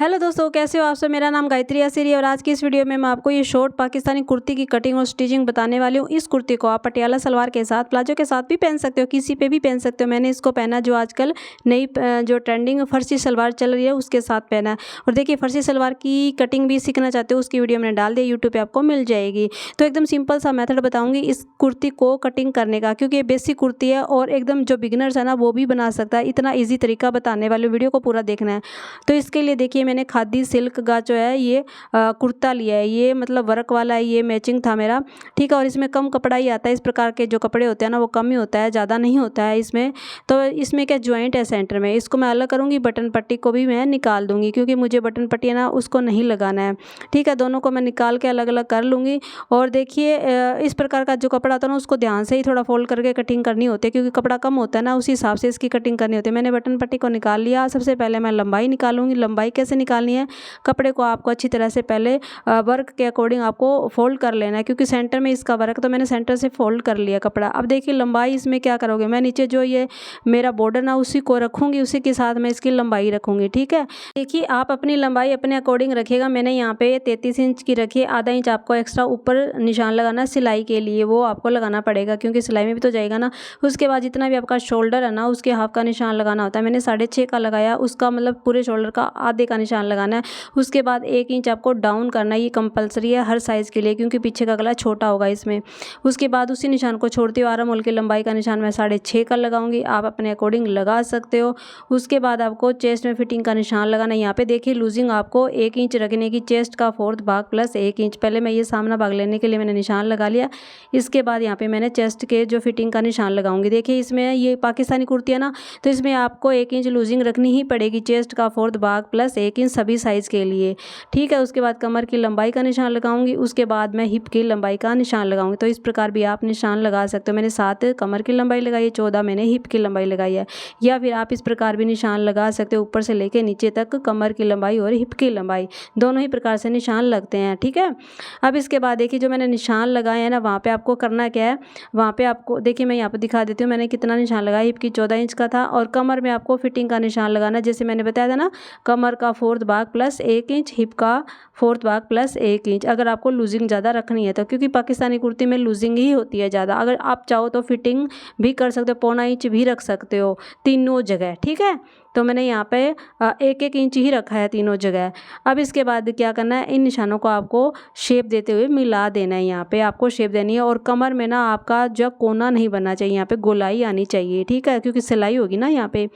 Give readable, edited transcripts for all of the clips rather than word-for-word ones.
Hello दोस्तों, कैसे हो आप सब। मेरा नाम गायत्री आसिरी है और आज की इस वीडियो में मैं आपको ये शॉर्ट पाकिस्तानी कुर्ती की कटिंग और स्टिचिंग बताने वाली हूँ। इस कुर्ती को आप पटियाला सलवार के साथ, प्लाजो के साथ भी पहन सकते हो, किसी पे भी पहन सकते हो। मैंने इसको पहना जो आजकल नई जो ट्रेंडिंग फर्सी सलवार चल रही है उसके साथ पहना है। और देखिए, फर्सी सलवार की कटिंग भी सीखना चाहते हो, उसकी वीडियो मैंने डाल दी, यूट्यूब पर आपको मिल जाएगी। तो एकदम सिंपल सा मेथड बताऊँगी इस कुर्ती को कटिंग करने का, क्योंकि ये बेसिक कुर्ती है और एकदम जो बिगिनर्स है ना वो भी बना सकता है। इतना ईजी तरीका बताने वाले, वीडियो को पूरा देखना है। तो इसके लिए देखिए, मैंने खादी सिल्क का जो है ये कुर्ता लिया है। ये मतलब वर्क वाला है, ये मैचिंग था मेरा, ठीक है। और इसमें कम कपड़ा ही आता है। इस प्रकार के जो कपड़े होते हैं ना वो कम ही होता है, ज़्यादा नहीं होता है इसमें। तो इसमें क्या जॉइंट है सेंटर में, इसको मैं अलग करूँगी। बटन पट्टी को भी मैं निकाल दूँगी, क्योंकि मुझे बटन पट्टी है ना उसको नहीं लगाना है, ठीक है। दोनों को मैं निकाल के अलग अलग कर लूँगी। और देखिए, इस प्रकार का जो कपड़ा आता है ना उसको ध्यान से ही थोड़ा फोल्ड करके कटिंग करनी होती है, क्योंकि कपड़ा कम होता है ना, उसी हिसाब से इसकी कटिंग करनी होती है। मैंने बटन पट्टी को निकाल लिया। सबसे पहले मैं लंबाई निकालूंगी। लंबाई कैसे निकालनी है, कपड़े को आपको अच्छी तरह से पहले वर्क के अकॉर्डिंग आपको फोल्ड कर लेना है, क्योंकि सेंटर में इसका वर्क, तो मैंने सेंटर से फोल्ड कर लिया कपड़ा। अब देखिए, लंबाई इसमें क्या करोगे, मैं नीचे जो ये मेरा बॉर्डर ना उसी को रखूँगी, उसी के साथ मैं इसकी लंबाई रखूँगी, ठीक है। देखिए, आप अपनी लंबाई अपने अकॉर्डिंग रखिएगा। मैंने यहाँ पे 33 इंच की रखी है। आधा इंच आपको एक्स्ट्रा ऊपर निशान लगाना सिलाई के लिए, वो आपको लगाना पड़ेगा, क्योंकि सिलाई में भी तो जाएगा ना। उसके बाद जितना भी आपका शोल्डर है ना उसके हाफ का निशान लगाना होता है। मैंने 6.5 का लगाया, उसका मतलब पूरे शोल्डर का आधे का निशान लगाना है। उसके बाद 1 इंच आपको डाउन करना है। ये कंपलसरी है हर साइज़ के लिए, क्योंकि पीछे का गला छोटा होगा इसमें। उसके बाद उसी निशान को छोड़ते हुए आर्म होल की लंबाई का निशान मैं 6.5 का लगाऊंगी। आप अपने अकॉर्डिंग लगा सकते हो। उसके बाद आपको चेस्ट में फिटिंग का निशान लगाना है। यहाँ पे देखिए, लूजिंग आपको 1 इंच रखने की, चेस्ट का 4th भाग प्लस 1 इंच। पहले मैं ये सामना भाग लेने के लिए मैंने निशान लगा लिया। इसके बाद यहाँ पे मैंने चेस्ट के जो फिटिंग का निशान लगाऊंगी। देखिए, इसमें ये पाकिस्तानी कुर्ती है ना, तो इसमें आपको 1 इंच लूजिंग रखनी ही पड़ेगी, चेस्ट का 4th भाग प्लस 1 इंच सभी साइज़ के लिए, ठीक है। उसके बाद कमर की लंबाई का निशान लगाऊंगी। उसके बाद मैं हिप की लंबाई का निशान लगाऊंगी। तो इस प्रकार भी आप निशान लगा सकते हो। मैंने 7 कमर की लंबाई लगाई है, 14 मैंने हिप की लंबाई लगाई है। या फिर आप इस प्रकार भी निशान लगा सकते हो, ऊपर से लेके नीचे तक कमर की लंबाई और हिप की लंबाई, दोनों ही प्रकार से निशान लगते हैं, ठीक है। अब इसके बाद देखिए, जो मैंने निशान लगाए हैं ना, वहाँ पे आपको करना क्या है, वहाँ पे आपको देखिए, मैं यहाँ पे दिखा देती हूँ मैंने कितना निशान लगाया। हिप की 14 इंच का था, और कमर में आपको फिटिंग का निशान लगाना, जैसे मैंने बताया था ना, कमर का 4th भाग प्लस 1 इंच, हिप का 4th भाग प्लस 1 इंच। अगर आपको लूजिंग ज़्यादा रखनी है तो, क्योंकि पाकिस्तानी कुर्ती में लूजिंग ही होती है ज़्यादा। अगर आप चाहो तो फिटिंग भी कर सकते हो, 1.25 इंच भी रख सकते हो तीनों जगह, ठीक है। तो मैंने यहाँ पे 1-1 इंच ही रखा है तीनों जगह। अब इसके बाद क्या करना है, इन निशानों को आपको शेप देते हुए मिला देना है। यहाँ पे आपको शेप देनी है। और कमर में ना आपका जो कोना नहीं बनना चाहिए, यहाँ पे गोलाई आनी चाहिए, ठीक है, क्योंकि सिलाई होगी ना यहाँ पे।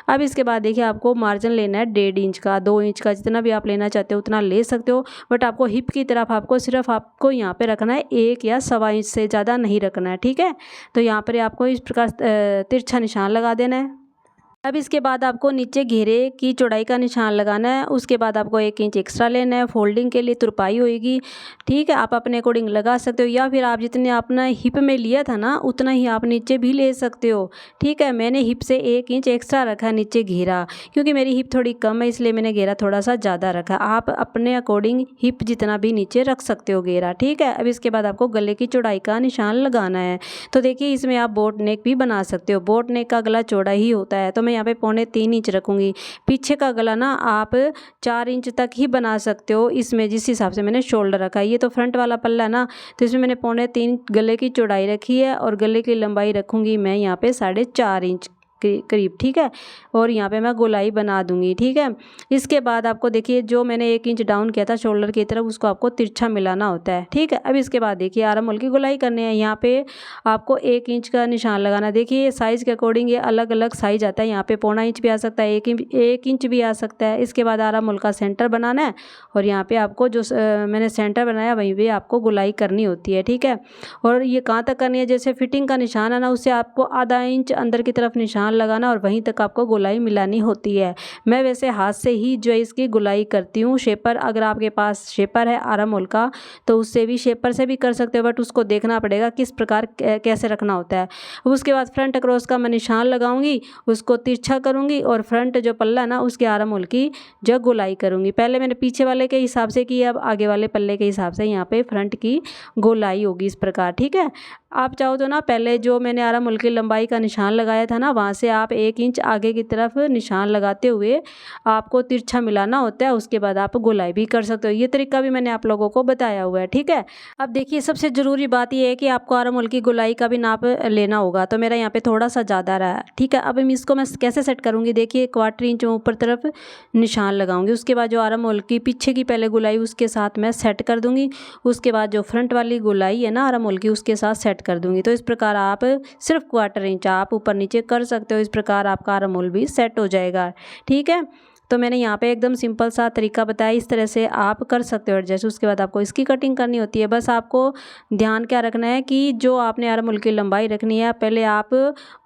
अब इसके बाद देखिए, आपको मार्जिन लेना है 1.5 इंच का, 2 इंच का, जितना भी आप लेना चाहते हो उतना ले सकते हो। बट आपको हिप की तरफ आपको सिर्फ आपको यहाँ पे रखना है 1 या 1.25 इंच, से ज़्यादा नहीं रखना है, ठीक है। तो यहाँ पर आपको इस प्रकार तिरछा निशान लगा देना है। अब इसके बाद आपको नीचे घेरे की चौड़ाई का निशान लगाना है। उसके बाद आपको 1 इंच एक्स्ट्रा लेना है, फोल्डिंग के लिए तुरपाई होएगी, ठीक है। आप अपने अकॉर्डिंग लगा सकते हो, या फिर आप जितने आपने हिप में लिया था ना उतना ही आप नीचे भी ले सकते हो, ठीक है। मैंने हिप से 1 इंच एक्स्ट्रा रखा है नीचे घेरा, क्योंकि मेरी हिप थोड़ी कम है, इसलिए मैंने घेरा थोड़ा सा ज़्यादा रखा। आप अपने अकॉर्डिंग हिप जितना भी नीचे रख सकते हो घेरा, ठीक है। अब इसके बाद आपको गले की चौड़ाई का निशान लगाना है। तो देखिए, इसमें आप बोट नेक भी बना सकते हो। बोट नेक का गला चौड़ा ही होता है, तो मैं यहाँ पे 3.25 इंच रखूंगी। पीछे का गला ना आप 4 इंच तक ही बना सकते हो इसमें, जिस हिसाब से मैंने शोल्डर रखा है। ये तो फ्रंट वाला पल्ला है ना, तो इसमें मैंने 3.25 गले की चौड़ाई रखी है, और गले की लंबाई रखूंगी मैं यहाँ पे 4.5 इंच करीब, ठीक है। और यहाँ पे मैं गोलाई बना दूंगी, ठीक है। इसके बाद आपको देखिए, जो मैंने 1 इंच डाउन किया था शोल्डर की तरफ, उसको आपको तिरछा मिलाना होता है, ठीक है। अब इसके बाद देखिए, आर्म होल की गोलाई करनी है। यहाँ पे आपको 1 इंच का निशान लगाना। देखिए, साइज़ के अकॉर्डिंग ये अलग अलग साइज आता है। यहाँ पे 1.25 इंच भी आ सकता है, 1 इंच भी आ सकता है। इसके बाद आर्म होल का सेंटर बनाना है, और यहाँ पे आपको जो मैंने सेंटर बनाया वहीं पे आपको गोलाई करनी होती है, ठीक है। और ये कहाँ तक करनी है, जैसे फिटिंग का निशान है ना, उससे आपको आधा इंच अंदर की तरफ निशान लगाना, और वहीं तक आपको गोलाई मिलानी होती है। मैं वैसे हाथ से ही जो है इसकी गोलाई करती हूँ। शेपर, अगर आपके पास शेपर है आर्म होल का, तो उससे भी, शेपर से भी कर सकते हो, बट उसको देखना पड़ेगा किस प्रकार कैसे रखना होता है। उसके बाद फ्रंट अक्रॉस का मैं निशान लगाऊंगी, उसको तिरछा करूंगी, और फ्रंट जो पल्ला है ना उसके आर्म होल की जो गोलाई करूंगी। पहले मैंने पीछे वाले के हिसाब से की, अब आगे वाले पल्ले के हिसाब से यहाँ पे फ्रंट की गोलाई होगी इस प्रकार, ठीक है। आप चाहो तो ना, पहले जो मैंने आर्म होल की लंबाई का निशान लगाया था ना, वहाँ से आप 1 इंच आगे की तरफ निशान लगाते हुए आपको तिरछा मिलाना होता है। उसके बाद आप गोलाई भी कर सकते हो। ये तरीका भी मैंने आप लोगों को बताया हुआ है, ठीक है। अब देखिए सबसे ज़रूरी बात ये है कि आपको आर्म होल की गोलाई का भी नाप लेना होगा। तो मेरा यहाँ पे थोड़ा सा ज़्यादा रहा है, ठीक है। अब इसको मैं कैसे सेट करूँगी, देखिए 1/4 इंच ऊपर तरफ निशान लगाऊंगी। उसके बाद जो आर्म होल की पीछे की पहले गोलाई उसके साथ मैं सेट कर दूंगी। उसके बाद जो फ्रंट वाली गोलाई है ना आर्म होल की उसके साथ सेट कर दूंगी। तो इस प्रकार आप सिर्फ 1/4 इंच आप ऊपर नीचे कर सकते हो। इस प्रकार आपका आर्म होल भी सेट हो जाएगा, ठीक है। तो मैंने यहाँ पे एकदम सिंपल सा तरीका बताया, इस तरह से आप कर सकते हो एडजस्ट। उसके बाद आपको इसकी कटिंग करनी होती है। बस आपको ध्यान क्या रखना है कि जो आपने आर्म होल की लंबाई रखनी है पहले आप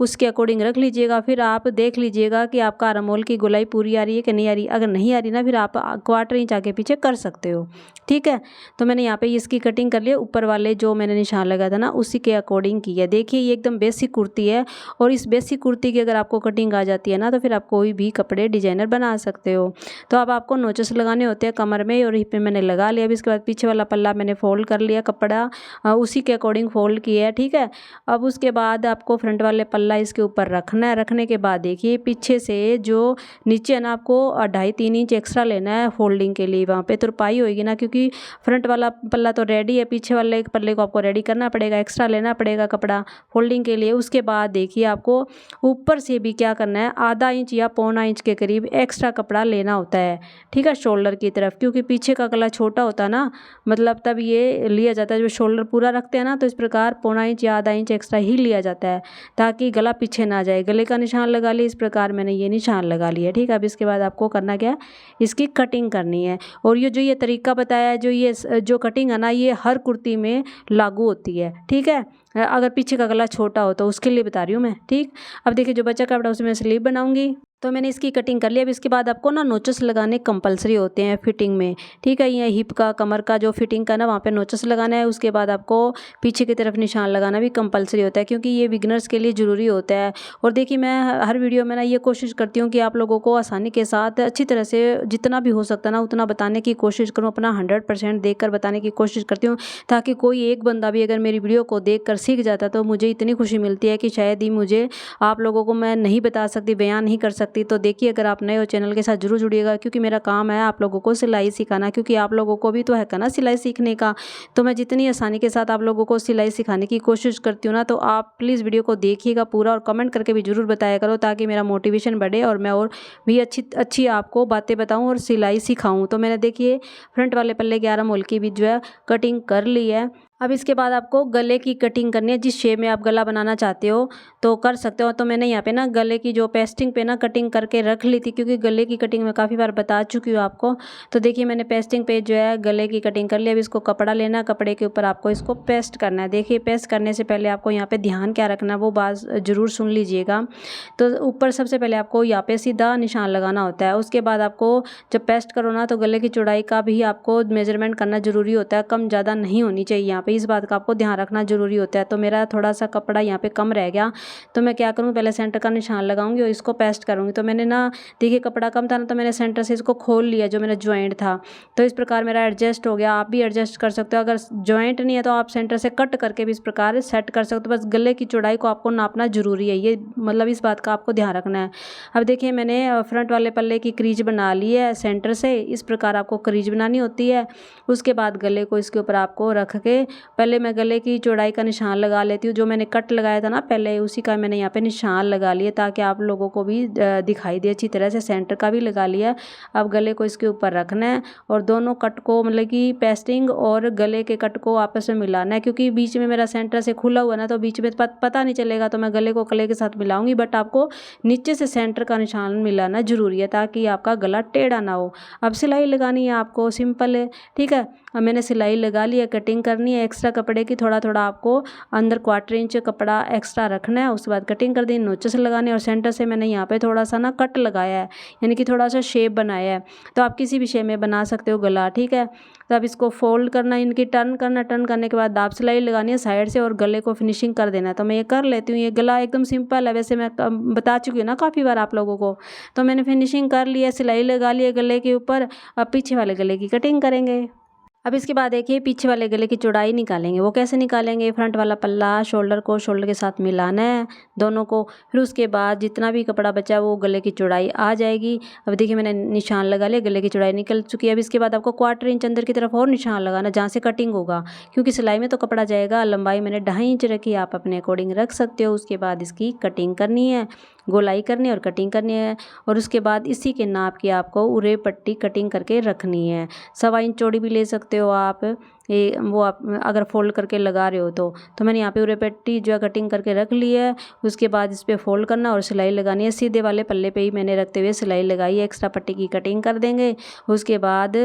उसके अकॉर्डिंग रख लीजिएगा। फिर आप देख लीजिएगा कि आपका आर्म होल की गोलाई पूरी आ रही है कि नहीं आ रही। अगर नहीं आ रही ना फिर आप 1/4 इंच आगे पीछे कर सकते हो, ठीक है। तो मैंने यहाँ पे इसकी कटिंग कर ली है। ऊपर वाले जो मैंने निशान लगाया था ना उसी के अकॉर्डिंग की है। देखिए ये एकदम बेसिक कुर्ती है और इस बेसिक कुर्ती की अगर आपको कटिंग आ जाती है ना तो फिर आप कोई भी कपड़े डिजाइनर बना सकते हो। तो अब आपको नोचेस लगाने होते हैं कमर में और हिप में मैंने लगा लिया। अब इसके बाद पीछे वाला पल्ला मैंने फोल्ड कर लिया, कपड़ा उसी के अकॉर्डिंग फोल्ड किया है, ठीक है। अब उसके बाद आपको फ्रंट वाले पल्ला इसके ऊपर रखना है। रखने के बाद देखिए पीछे से जो नीचे है ना आपको 2.5-3 इंच एक्स्ट्रा लेना है फोल्डिंग के लिए। वहाँ पे तुरपाई होगी ना, क्योंकि फ्रंट वाला पल्ला तो रेडी है, पीछे वाले पल्ले को आपको रेडी करना पड़ेगा, एक्स्ट्रा लेना पड़ेगा कपड़ा फोल्डिंग के लिए। उसके बाद देखिए आपको ऊपर से भी क्या करना है, 1/2 इंच या 1/4 इंच के करीब एक्स्ट्रा कपड़ा लेना होता है, ठीक है, शोल्डर की तरफ। क्योंकि पीछे का गला छोटा होता है ना, मतलब तब ये लिया जाता है, जो शोल्डर पूरा रखते हैं ना तो इस प्रकार 1/4 इंच या 1/2 इंच एक्स्ट्रा ही लिया जाता है ताकि गला पीछे ना जाए। गले का निशान लगा लिया, इस प्रकार मैंने ये निशान लगा लिया, ठीक है। अब इसके बाद आपको करना क्या है, इसकी कटिंग करनी है। और ये जो ये तरीका बताया है, जो कटिंग है ना ये हर कुर्ती में लागू होती है, ठीक है। अगर पीछे का गला छोटा हो तो उसके लिए बता रही हूँ मैं, ठीक। अब देखिए जो बचा कपड़ा उसमें स्लीव बनाऊंगी। तो मैंने इसकी कटिंग कर लिया। अब इसके बाद आपको ना नोचेस लगाने कंपलसरी होते हैं फिटिंग में, ठीक है। ये हिप का कमर का जो फिटिंग का ना वहाँ पे नोचेस लगाना है। उसके बाद आपको पीछे की तरफ निशान लगाना भी कंपलसरी होता है क्योंकि ये बिगनर्स के लिए ज़रूरी होता है। और देखिए मैं हर वीडियो में ना ये कोशिश करती हूँ कि आप लोगों को आसानी के साथ अच्छी तरह से जितना भी हो सकता है ना उतना बताने की कोशिश करूँ, अपना 100% देख कर बताने की कोशिश करती हूँ ताकि कोई एक बंदा भी अगर मेरी वीडियो को देख कर सीख जाता तो मुझे इतनी खुशी मिलती है कि शायद ही मुझे आप लोगों को मैं नहीं बता सकती, बयान नहीं कर सकती। तो देखिए अगर आप नए हो चैनल के साथ जरूर जुड़िएगा क्योंकि मेरा काम है आप लोगों को सिलाई सिखाना, क्योंकि आप लोगों को भी तो है ना सिलाई सीखने का। तो मैं जितनी आसानी के साथ आप लोगों को सिलाई सिखाने की कोशिश करती हूँ ना, तो आप प्लीज़ वीडियो को देखिएगा पूरा और कमेंट करके भी जरूर बताया करो ताकि मेरा मोटिवेशन बढ़े और मैं और भी अच्छी आपको बातें बताऊँ और सिलाई सिखाऊँ। तो मैंने देखिए फ्रंट वाले पल्ले 11 मोल की भी जो है कटिंग कर ली है। अब इसके बाद आपको गले की कटिंग करनी है। जिस शेप में आप गला बनाना चाहते हो तो कर सकते हो। तो मैंने यहाँ पे ना गले की जो पेस्टिंग पे ना कटिंग करके रख ली थी क्योंकि गले की कटिंग मैं काफ़ी बार बता चुकी हूँ आपको। तो देखिए मैंने पेस्टिंग पे जो है गले की कटिंग कर ली। अब इसको कपड़ा लेना, कपड़े के ऊपर आपको इसको पेस्ट करना है। देखिए पेस्ट करने से पहले आपको यहाँ पे ध्यान क्या रखना है वो बात ज़रूर सुन लीजिएगा। तो ऊपर सबसे पहले आपको यहाँ पे सीधा निशान लगाना होता है। उसके बाद आपको जब पेस्ट करो ना तो गले की चौड़ाई का भी आपको मेजरमेंट करना ज़रूरी होता है, कम ज़्यादा नहीं होनी चाहिए यहाँ पे, इस बात का आपको ध्यान रखना जरूरी होता है। तो मेरा थोड़ा सा कपड़ा यहाँ पे कम रह गया तो मैं क्या करूँ, पहले सेंटर का निशान लगाऊंगी और इसको पेस्ट करूँगी। तो मैंने ना देखिए कपड़ा कम था ना तो मैंने सेंटर से इसको खोल लिया जो मेरा ज्वाइंट था। तो इस प्रकार मेरा एडजस्ट हो गया। आप भी एडजस्ट कर सकते हो, अगर ज्वाइंट नहीं है तो आप सेंटर से कट करके भी इस प्रकार सेट कर सकते हो। बस गले की चौड़ाई को आपको नापना जरूरी है, ये मतलब इस बात का आपको ध्यान रखना है। अब देखिए मैंने फ्रंट वाले पल्ले की क्रीज बना ली है सेंटर से, इस प्रकार आपको क्रीज बनानी होती है। उसके बाद गले को इसके ऊपर आपको रख के पहले मैं गले की चौड़ाई का निशान लगा लेती हूँ। जो मैंने कट लगाया था ना पहले उसी का मैंने यहाँ पे निशान लगा लिया ताकि आप लोगों को भी दिखाई दे अच्छी तरह से। सेंटर का भी लगा लिया। अब गले को इसके ऊपर रखना है और दोनों कट को मतलब कि पेस्टिंग और गले के कट को आपस में मिलाना है क्योंकि बीच में मेरा सेंटर से खुला हुआ ना तो बीच में पता नहीं चलेगा। तो मैं गले को गले के साथ मिलाऊंगी बट आपको नीचे से सेंटर का निशान मिलाना जरूरी है ताकि आपका गला टेढ़ा ना हो। अब सिलाई लगानी है आपको, सिंपल है, ठीक है। अब मैंने सिलाई लगा ली है, कटिंग करनी है एक्स्ट्रा कपड़े की, थोड़ा थोड़ा आपको अंदर 1/4 इंच कपड़ा एक्स्ट्रा रखना है। उसके बाद कटिंग कर दी, नोचेस लगाने और सेंटर से मैंने यहाँ पे थोड़ा सा ना कट लगाया है यानी कि थोड़ा सा शेप बनाया है। तो आप किसी भी शेप में बना सकते हो गला, ठीक है। तो अब इसको फोल्ड करना, इनकी टर्न करना, टर्न करने के बाद दाब सिलाई लगानी है साइड से और गले को फिनिशिंग कर देना है। तो मैं ये कर लेती हूँ। ये गला एकदम सिंपल है, वैसे मैं बता चुकी हूँ ना काफ़ी बार आप लोगों को। तो मैंने फिनिशिंग कर ली है, सिलाई लगा ली है गले के ऊपर। अब पीछे वाले गले की कटिंग करेंगे। अब इसके बाद देखिए पीछे वाले गले की चौड़ाई निकालेंगे। वो कैसे निकालेंगे, फ्रंट वाला पल्ला शोल्डर को शोल्डर के साथ मिलाना है दोनों को। फिर उसके बाद जितना भी कपड़ा बचा है वो गले की चौड़ाई आ जाएगी। अब देखिए मैंने निशान लगा लिया, गले की चौड़ाई निकल चुकी है। अब इसके बाद आपको 1/4 इंच अंदर की तरफ और निशान लगाना जहाँ से कटिंग होगा, क्योंकि सिलाई में तो कपड़ा जाएगा। लंबाई मैंने 2.5 इंच रखी, आप अपने अकॉर्डिंग रख सकते हो। उसके बाद इसकी कटिंग करनी है, गोलाई करनी है और कटिंग करनी है। और उसके बाद इसी के नाप की आपको उरे पट्टी कटिंग करके रखनी है। 1.25 इंच चौड़ी भी ले सकते हो आप, ये वो आप अगर फोल्ड करके लगा रहे हो तो मैंने यहाँ पे उरे पट्टी जो है कटिंग करके रख ली है। उसके बाद इस पर फोल्ड करना और सिलाई लगानी है। सीधे वाले पल्ले पे ही मैंने रखते हुए सिलाई लगाई है। एक्स्ट्रा पट्टी की कटिंग कर देंगे। उसके बाद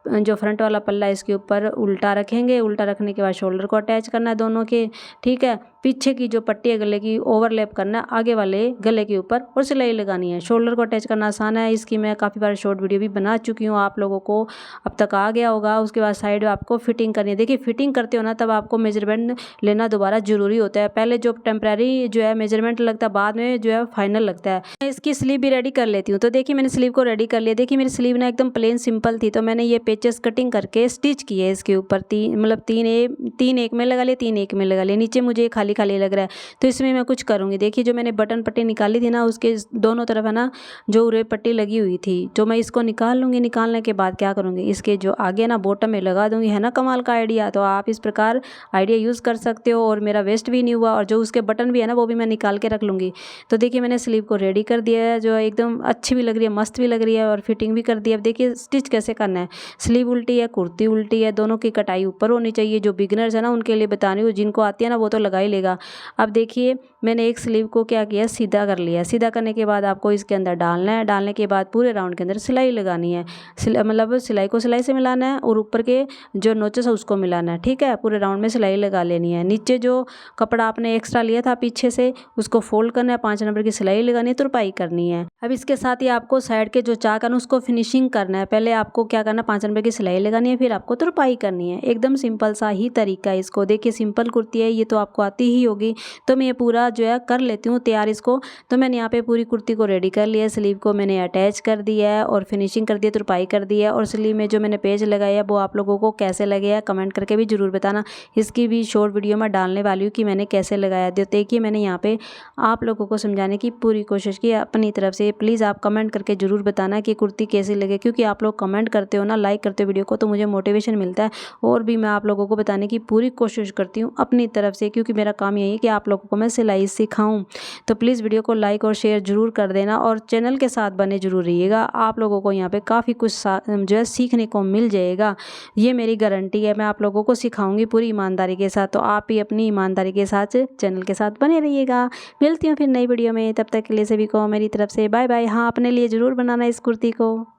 जो फ्रंट वाला पल्ला है इसके ऊपर उल्टा रखेंगे। उल्टा रखने के बाद शोल्डर को अटैच करना है दोनों के, ठीक है। पीछे की जो पट्टी है गले की ओवरलैप करना है आगे वाले गले के ऊपर और सिलाई लगानी है। शोल्डर को अटैच करना आसान है, इसकी मैं काफ़ी बार शॉर्ट वीडियो भी बना चुकी हूँ, आप लोगों को अब तक आ गया होगा। उसके बाद साइड में आपको फिटिंग करनी है। देखिए फिटिंग करते हो ना तब आपको मेजरमेंट लेना दोबारा ज़रूरी होता है। पहले जो टेम्प्रेरी जो है मेजरमेंट लगता है, बाद में जो है फाइनल लगता है। मैं इसकी स्लीव भी रेडी कर लेती हूँ। तो देखिए मैंने स्लीव को रेडी कर लिया। देखिए मेरी स्लीव ना एकदम प्लेन सिंपल थी, तो मैंने ये पेचेस कटिंग करके स्टिच किए इसके ऊपर। तीन एक में लगा लिए, 3 एक में लगा लिए। नीचे मुझे खाली खाली लग रहा है तो इसमें मैं कुछ करूँगी। देखिए जो मैंने बटन पट्टी निकाली थी ना उसके दोनों तरफ है ना जो उरे पट्टी लगी हुई थी, जो मैं इसको निकाल लूँगी। निकालने के बाद क्या करूँगी, इसके जो आगे ना बॉटम में लगा दूँगी। है ना कमाल का आइडिया। तो आप इस प्रकार आइडिया यूज़ कर सकते हो और मेरा वेस्ट भी नहीं हुआ। और जो उसके बटन भी है ना वो भी मैं निकाल के रख लूँगी। तो देखिए मैंने स्लीव को रेडी कर दिया है, जो एकदम अच्छी भी लग रही है, मस्त भी लग रही है और फिटिंग भी कर दी है। अब देखिए स्टिच कैसे करना है। स्लीव उल्टी है, कुर्ती उल्टी है, दोनों की कटाई ऊपर होनी चाहिए। जो बिगिनर्स है ना उनके लिए बता रही हूँ, जिनको आती है ना वो तो लगा ही लेगा। अब देखिए मैंने एक स्लीव को क्या किया, सीधा कर लिया। सीधा करने के बाद आपको इसके अंदर डालना है। डालने के बाद पूरे राउंड के अंदर सिलाई लगानी है। मतलब सिलाई को सिलाई से मिलाना है और ऊपर के जो नोचेस है उसको मिलाना है, ठीक है। पूरे राउंड में सिलाई लगा लेनी है। नीचे जो कपड़ा आपने एक्स्ट्रा लिया था पीछे से उसको फोल्ड करना है, 5 नंबर की सिलाई लगानी है, तुरपाई करनी है। अब इसके साथ ही आपको साइड के जो चाक है ना उसको फिनिशिंग करना है। पहले आपको क्या करना है, 5 नंबर की सिलाई लगानी है, फिर आपको तुरपाई करनी है। एकदम सिंपल सा ही तरीका है इसको। देखिए सिंपल कुर्ती है, ये तो आपको आती ही होगी। तो मैं ये पूरा जो है कर लेती हूँ तैयार इसको। तो मैंने यहाँ पे पूरी कुर्ती को रेडी कर लिया है। स्लीव को मैंने अटैच कर दिया है और फिनिशिंग कर दी है, तुरपाई कर दी है। और स्लीव में जो मैंने पेज लगाया है वो आप लोगों को कैसे लगे है कमेंट करके भी जरूर बताना। इसकी भी शॉर्ट वीडियो मैं डालने वाली हूँ कि मैंने कैसे लगाया। देखिए मैंने यहाँ पे आप लोगों को समझाने की पूरी कोशिश की अपनी तरफ से। प्लीज़ आप कमेंट करके जरूर बताना कि कुर्ती कैसी लगे, क्योंकि आप लोग कमेंट करते हो ना, लाइक करते हो वीडियो को, तो मुझे मोटिवेशन मिलता है और भी मैं आप लोगों को बताने की पूरी कोशिश करती हूँ अपनी तरफ से, क्योंकि मेरा काम यही है कि आप लोगों को मैं सिलाई सिखाऊं। तो प्लीज़ वीडियो को लाइक और शेयर जरूर कर देना और चैनल के साथ बने जरूर रहिएगा। आप लोगों को यहाँ पे काफ़ी कुछ जो है सीखने को मिल जाएगा, ये मेरी गारंटी है। मैं आप लोगों को सिखाऊंगी पूरी ईमानदारी के साथ, तो आप भी अपनी ईमानदारी के साथ चैनल के साथ बने रहिएगा। मिलती हूँ फिर नई वीडियो में, तब तक के लिए सभी को मेरी तरफ से बाय बाय। हाँ अपने लिए ज़रूर बनाना इस कुर्ती को।